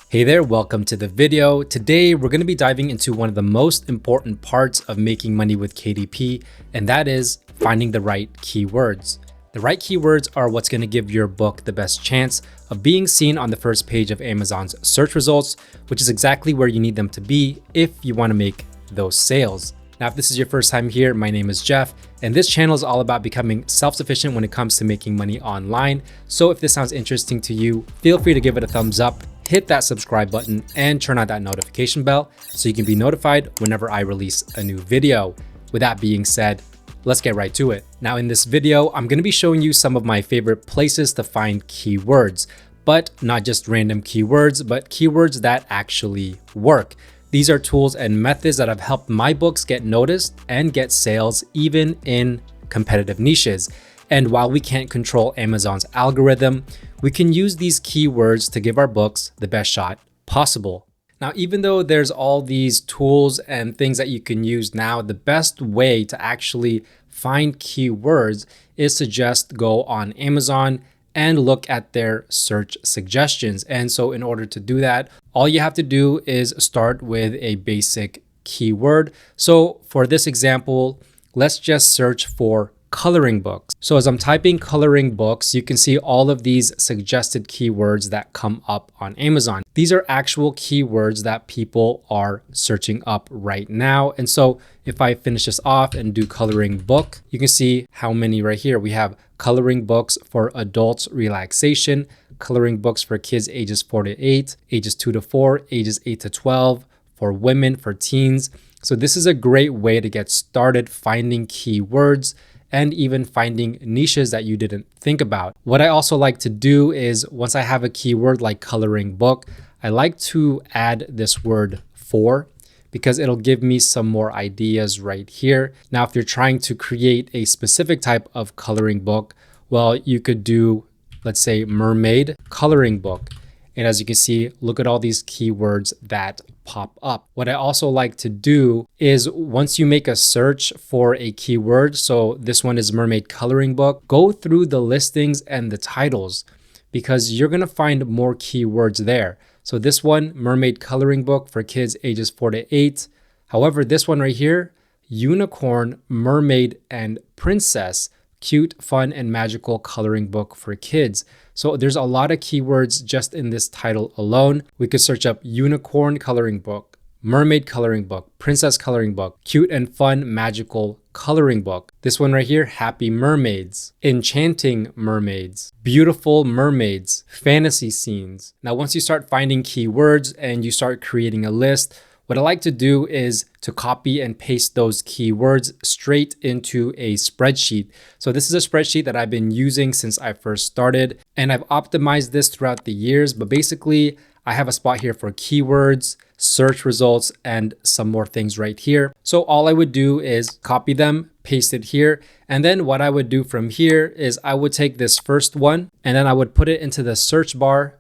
Hey there, welcome to the video. Today, we're going to be diving into one of the most important parts of making money with KDP, and that is finding the right keywords. The right keywords are what's going to give your book the best chance of being seen on the first page of Amazon's search results, which is exactly where you need them to be if you want to make those sales. Now, if this is your first time here, my name is Jeff, and this channel is all about becoming self-sufficient when it comes to making money online. So if this sounds interesting to you, feel free to give it a thumbs up, hit that subscribe button, and turn on that notification bell so you can be notified whenever I release a new video. With that being said, let's get right to it. Now in this video, I'm going to be showing you some of my favorite places to find keywords, but not just random keywords, but keywords that actually work. These are tools and methods that have helped my books get noticed and get sales even in competitive niches. And while we can't control Amazon's algorithm, we can use these keywords to give our books the best shot possible. Now, even though there's all these tools and things that you can use now, the best way to actually find keywords is to just go on Amazon and look at their search suggestions. And so in order to do that, all you have to do is start with a basic keyword. So for this example, let's just search for coloring books. So as I'm typing coloring books, you can see all of these suggested keywords that come up on Amazon. These are actual keywords that people are searching up right now. And so if I finish this off and do coloring book, you can see how many right here. We have coloring books for adults relaxation, coloring books for kids ages 4 to 8, ages 2 to 4, ages 8 to 12, for women, for teens. So this is a great way to get started finding keywords and even finding niches that you didn't think about. What I also like to do is once I have a keyword like coloring book, I like to add this word for, because it'll give me some more ideas right here. Now, if you're trying to create a specific type of coloring book, well, you could do, let's say, mermaid coloring book. And as you can see, look at all these keywords that pop up. What I also like to do is once you make a search for a keyword, so this one is mermaid coloring book, go through the listings and the titles because you're gonna find more keywords there. So this one, mermaid coloring book for kids ages 4 to 8. However, this one right here, unicorn, mermaid, and princess, cute, fun, and magical coloring book for kids. So there's a lot of keywords just in this title alone. We could search up unicorn coloring book, mermaid coloring book, princess coloring book, cute and fun magical coloring book. This one right here, happy mermaids, enchanting mermaids, beautiful mermaids, fantasy scenes. Now, once you start finding keywords and you start creating a list, what I like to do is to copy and paste those keywords straight into a spreadsheet. So this is a spreadsheet that I've been using since I first started, and I've optimized this throughout the years, but basically I have a spot here for keywords, search results, and some more things right here. So all I would do is copy them, paste it here, and then what I would do from here is I would take this first one and then I would put it into the search bar,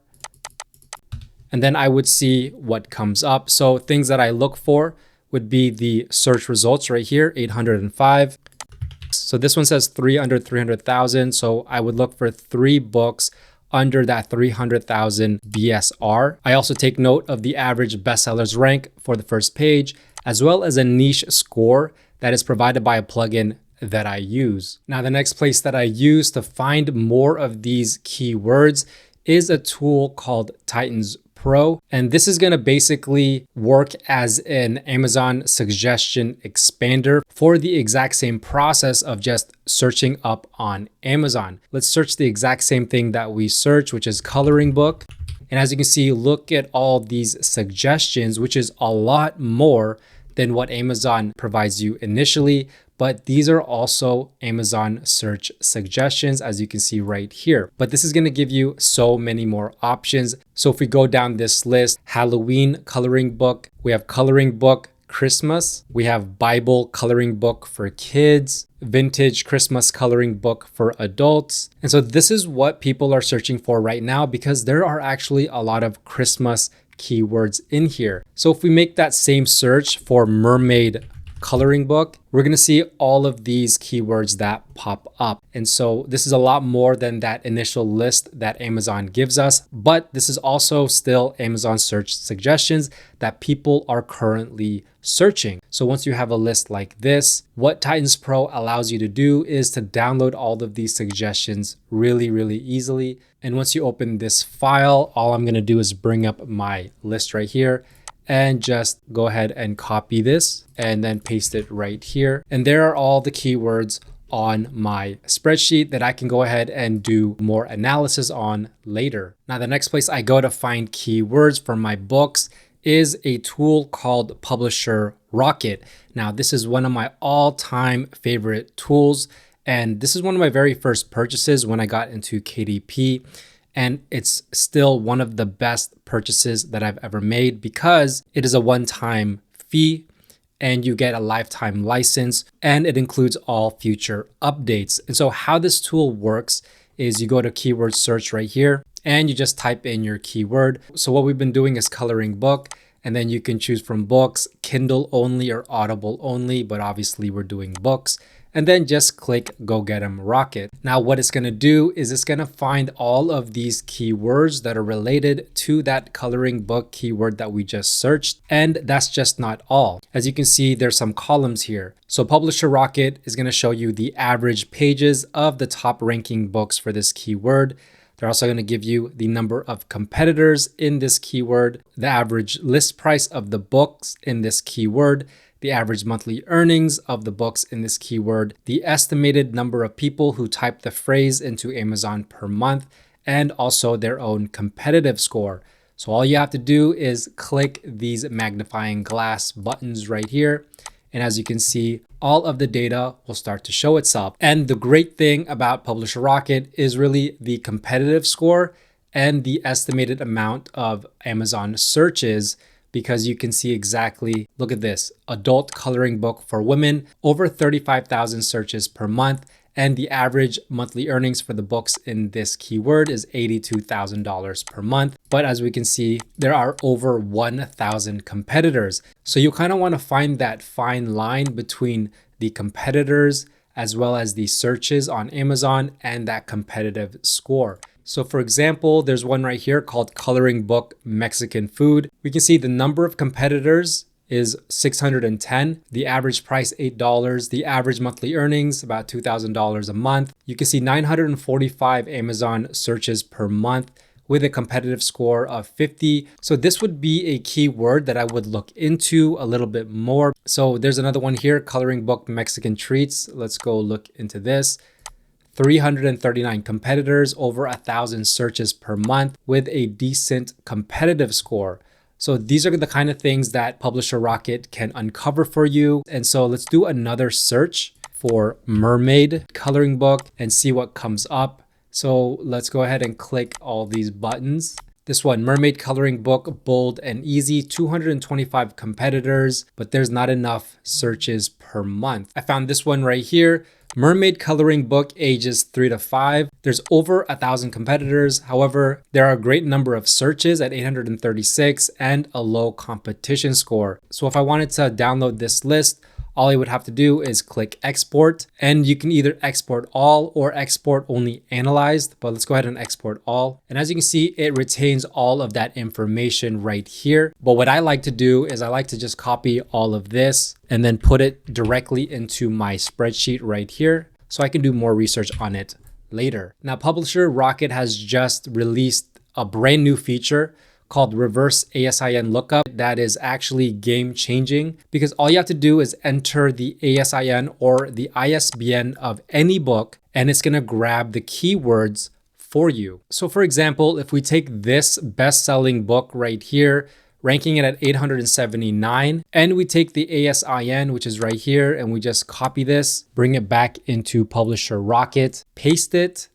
and then I would see what comes up. So things that I look for would be the search results right here, 805. So this one says 3 under 300,000. So I would look for 3 books under that 300,000 BSR. I also take note of the average bestsellers rank for the first page, as well as a niche score that is provided by a plugin that I use. Now, the next place that I use to find more of these keywords is a tool called Titans Pro. And this is going to basically work as an Amazon suggestion expander for the exact same process of just searching up on Amazon. Let's search the exact same thing that we search, which is coloring book. And as you can see, look at all these suggestions, which is a lot more than what Amazon provides you initially. But these are also Amazon search suggestions, as you can see right here. But this is going to give you so many more options. So if we go down this list, Halloween coloring book, we have coloring book Christmas, we have Bible coloring book for kids, vintage Christmas coloring book for adults. And so this is what people are searching for right now because there are actually a lot of Christmas keywords in here. So if we make that same search for mermaid coloring book, we're going to see all of these keywords that pop up. And so this is a lot more than that initial list that Amazon gives us, but this is also still Amazon search suggestions that people are currently searching. So once you have a list like this, what Titans Pro allows you to do is to download all of these suggestions really, really easily. And once you open this file, all I'm going to do is bring up my list right here and just go ahead and copy this and then paste it right here. And there are all the keywords on my spreadsheet that I can go ahead and do more analysis on later. Now, the next place I go to find keywords for my books is a tool called Publisher Rocket. Now, this is one of my all-time favorite tools, and this is one of my very first purchases when I got into KDP. And it's still one of the best purchases that I've ever made because it is a one-time fee and you get a lifetime license and it includes all future updates. And so how this tool works is you go to keyword search right here and you just type in your keyword. So what we've been doing is coloring book, and then you can choose from books, Kindle only or Audible only, but obviously we're doing books. And then just click Go Get 'em Rocket. Now what it's gonna do is it's gonna find all of these keywords that are related to that coloring book keyword that we just searched. And that's just not all. As you can see, there's some columns here. So Publisher Rocket is gonna show you the average pages of the top ranking books for this keyword. They're also going to give you the number of competitors in this keyword, the average list price of the books in this keyword, the average monthly earnings of the books in this keyword, the estimated number of people who type the phrase into Amazon per month, and also their own competitive score. So all you have to do is click these magnifying glass buttons right here. And as you can see, all of the data will start to show itself. And the great thing about Publisher Rocket is really the competitive score and the estimated amount of Amazon searches, because you can see exactly, look at this, adult coloring book for women, over 35,000 searches per month. And the average monthly earnings for the books in this keyword is $82,000 per month. But as we can see, there are over 1,000 competitors. So you kind of want to find that fine line between the competitors as well as the searches on Amazon and that competitive score. So for example, there's one right here called Coloring Book Mexican Food. We can see the number of competitors is 610, the average price $8, the average monthly earnings about $2,000 a month. You can see 945 Amazon searches per month with a competitive score of 50. So this would be a keyword that I would look into a little bit more. So there's another one here, Coloring Book Mexican Treats. Let's go look into this. 339 competitors, over 1,000 searches per month with a decent competitive score. So these are the kind of things that Publisher Rocket can uncover for you. And so let's do another search for mermaid coloring book and see what comes up. So let's go ahead and click all these buttons. This one, mermaid coloring book, bold and easy, 225 competitors, but there's not enough searches per month. I found this one right here. Mermaid coloring book, ages 3 to 5. There's over 1,000 competitors. However, there are a great number of searches at 836 and a low competition score. So if I wanted to download this list, all I would have to do is click export, and you can either export all or export only analyzed, but let's go ahead and export all. And as you can see, it retains all of that information right here. But what I like to do is I like to just copy all of this and then put it directly into my spreadsheet right here so I can do more research on it later. Now, Publisher Rocket has just released a brand new feature called reverse ASIN lookup that is actually game changing, because all you have to do is enter the ASIN or the ISBN of any book and it's going to grab the keywords for you. So for example, if we take this best-selling book right here, ranking it at 879, and we take the ASIN, which is right here, and we just copy this, bring it back into Publisher Rocket, paste it,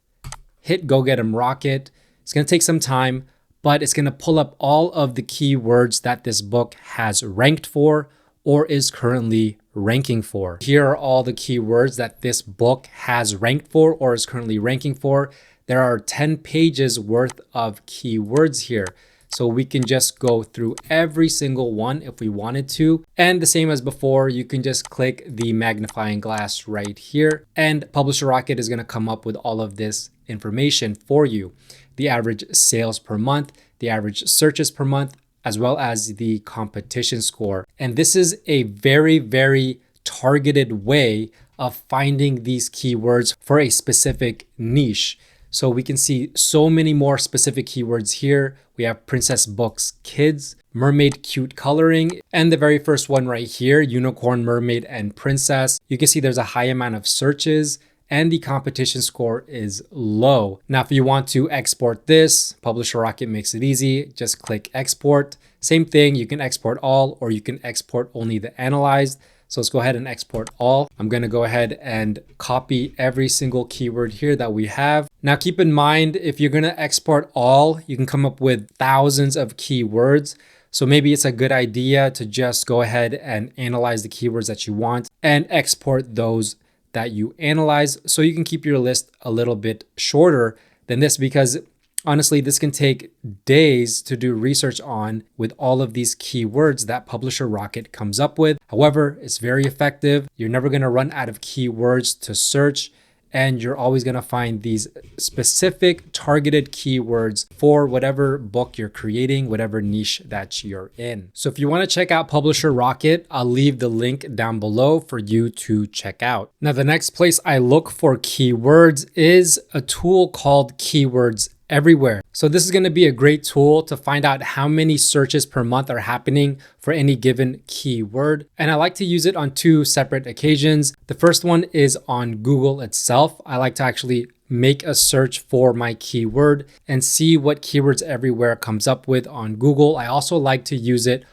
hit Go Get 'em Rocket. It's going to take some time, but it's going to pull up all of the keywords that this book has ranked for or is currently ranking for. Here are all the keywords that this book has ranked for or is currently ranking for. There are 10 pages worth of keywords here. So we can just go through every single one if we wanted to. And the same as before, you can just click the magnifying glass right here, and Publisher Rocket is going to come up with all of this information for you. The average sales per month, the average searches per month, as well as the competition score. And this is a very, very targeted way of finding these keywords for a specific niche. So we can see so many more specific keywords here. We have princess books kids, mermaid cute coloring, and the very first one right here, unicorn, mermaid, and princess. You can see there's a high amount of searches and the competition score is low. Now, if you want to export this, Publisher Rocket makes it easy. Just click export. Same thing, you can export all or you can export only the analyzed. So let's go ahead and export all. I'm gonna go ahead and copy every single keyword here that we have. Now keep in mind, if you're gonna export all, you can come up with thousands of keywords. So maybe it's a good idea to just go ahead and analyze the keywords that you want and export those that you analyze, so you can keep your list a little bit shorter than this, because honestly, this can take days to do research on with all of these keywords that Publisher Rocket comes up with. However, it's very effective. You're never going to run out of keywords to search, and you're always going to find these specific targeted keywords for whatever book you're creating, whatever niche that you're in. So if you want to check out Publisher Rocket, I'll leave the link down below for you to check out. Now, the next place I look for keywords is a tool called Keywords Everywhere. So this is going to be a great tool to find out how many searches per month are happening for any given keyword. And I like to use it on two separate occasions. The first one is on Google itself. I like to actually make a search for my keyword and see what Keywords Everywhere comes up with on Google. I also like to use it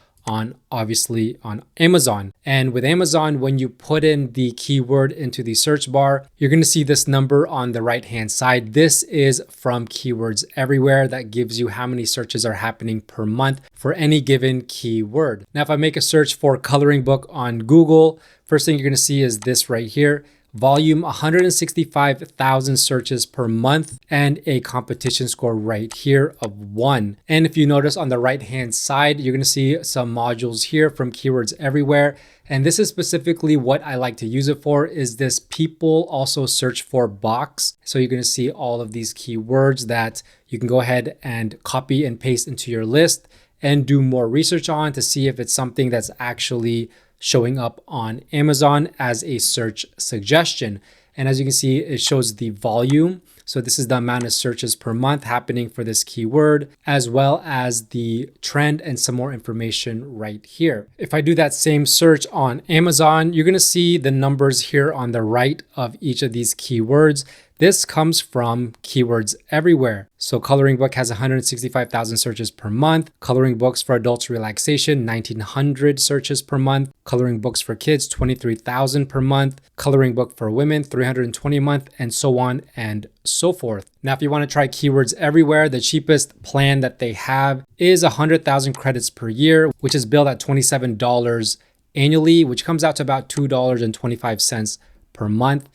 obviously on Amazon. And with Amazon, when you put in the keyword into the search bar, you're going to see this number on the right hand side. This is from Keywords Everywhere. That gives you how many searches are happening per month for any given keyword. Now, if I make a search for coloring book on Google, first thing you're going to see is this right here. Volume 165,000 searches per month and a competition score right here of 1. And if you notice on the right hand side, you're going to see some modules here from Keywords Everywhere. And this is specifically what I like to use it for, is this people also search for box. So you're going to see all of these keywords that you can go ahead and copy and paste into your list and do more research on to see if it's something that's actually showing up on Amazon as a search suggestion. And as you can see, it shows the volume. So this is the amount of searches per month happening for this keyword, as well as the trend and some more information right here. If I do that same search on Amazon, you're going to see the numbers here on the right of each of these keywords. This comes from Keywords Everywhere. So coloring book has 165,000 searches per month. Coloring books for adults relaxation, 1,900 searches per month. Coloring books for kids, 23,000 per month. Coloring book for women, 320 a month, and so on and so forth. Now, if you want to try Keywords Everywhere, the cheapest plan that they have is 100,000 credits per year, which is billed at $27 annually, which comes out to about $2.25 per month.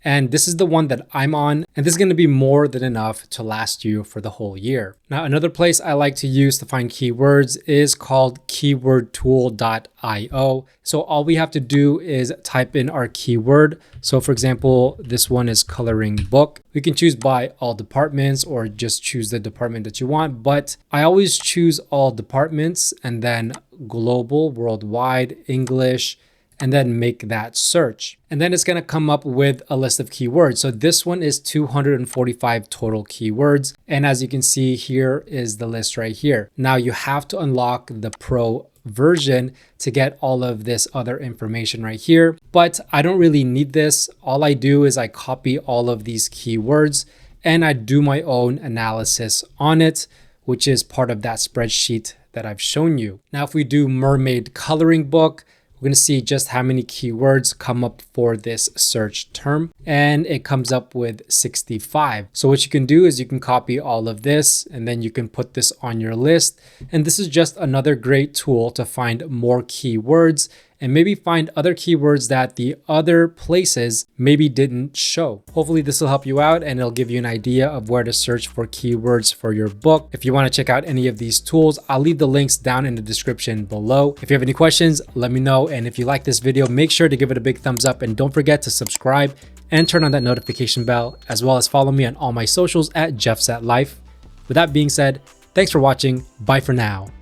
And this is the one that I'm on, and this is going to be more than enough to last you for the whole year. Now, another place I like to use to find keywords is called keywordtool.io. So all we have to do is type in our keyword. So for example, this one is coloring book. We can choose by all departments or just choose the department that you want, but I always choose all departments and then global, worldwide, English, and then make that search. And then it's going to come up with a list of keywords. So this one is 245 total keywords. And as you can see, here is the list right here. Now you have to unlock the pro version to get all of this other information right here. But I don't really need this. All I do is I copy all of these keywords and I do my own analysis on it, which is part of that spreadsheet that I've shown you. Now, if we do mermaid coloring book, we're going to see just how many keywords come up for this search term, and it comes up with 65. So what you can do is you can copy all of this and then you can put this on your list. And this is just another great tool to find more keywords and maybe find other keywords that the other places maybe didn't show. Hopefully this will help you out and it'll give you an idea of where to search for keywords for your book. If you want to check out any of these tools, I'll leave the links down in the description below. If you have any questions, let me know. And if you like this video, make sure to give it a big thumbs up and don't forget to subscribe and turn on that notification bell, as well as follow me on all my socials at JeffsAtLife. With that being said, thanks for watching. Bye for now.